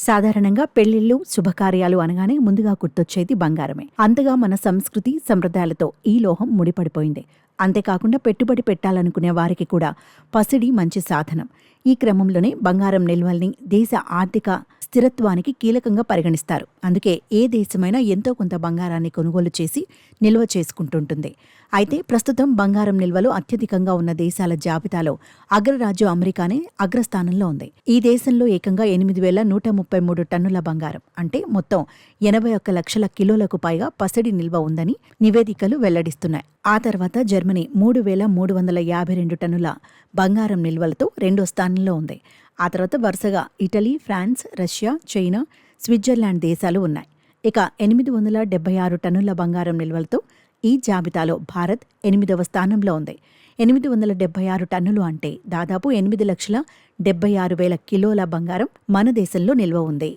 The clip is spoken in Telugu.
సాధారణంగా పెళ్లిళ్లు శుభకార్యాలు అనగానే ముందుగా గుర్తొచ్చేది బంగారమే. అంతగా మన సంస్కృతి సంప్రదాయాలతో ఈ లోహం ముడిపడిపోయింది. అంతేకాకుండా పెట్టుబడి పెట్టాలనుకునే వారికి కూడా పసిడి మంచి సాధనం. ఈ క్రమంలోనే బంగారం నిల్వల్ని దేశ ఆర్థిక స్థిరత్వానికి కీలకంగా పరిగణిస్తారు. అందుకే ఏ దేశమైనా ఎంతో కొంత బంగారాన్ని కొనుగోలు చేసి నిల్వ చేసుకుంటుంటుంది. అయితే ప్రస్తుతం బంగారం నిల్వలు అత్యధికంగా ఉన్న దేశాల జాబితాలో అగ్రరాజ్యం అమెరికానే అగ్రస్థానంలో ఉంది. ఈ దేశంలో ఏకంగా 8,133 టన్నుల బంగారం అంటే మొత్తం 81 లక్షల కిలోలకు పైగా పసిడి నిల్వ ఉందని నివేదికలు వెల్లడిస్తున్నాయి. ఆ తర్వాత జర్మనీ 3,352 టన్నుల బంగారం నిల్వలతో రెండో స్థానంలో ఉంది. ఆ తర్వాత వరుసగా Italy, France, Russia, China, Switzerland దేశాలు ఉన్నాయి. ఇక 876 టన్నుల బంగారం నిల్వలతో ఈ జాబితాలో భారత్ 8వ స్థానంలో ఉంది. 876 టన్నులు అంటే దాదాపు 8,76,000 కిలోల బంగారం మన దేశంలో నిల్వ ఉంది.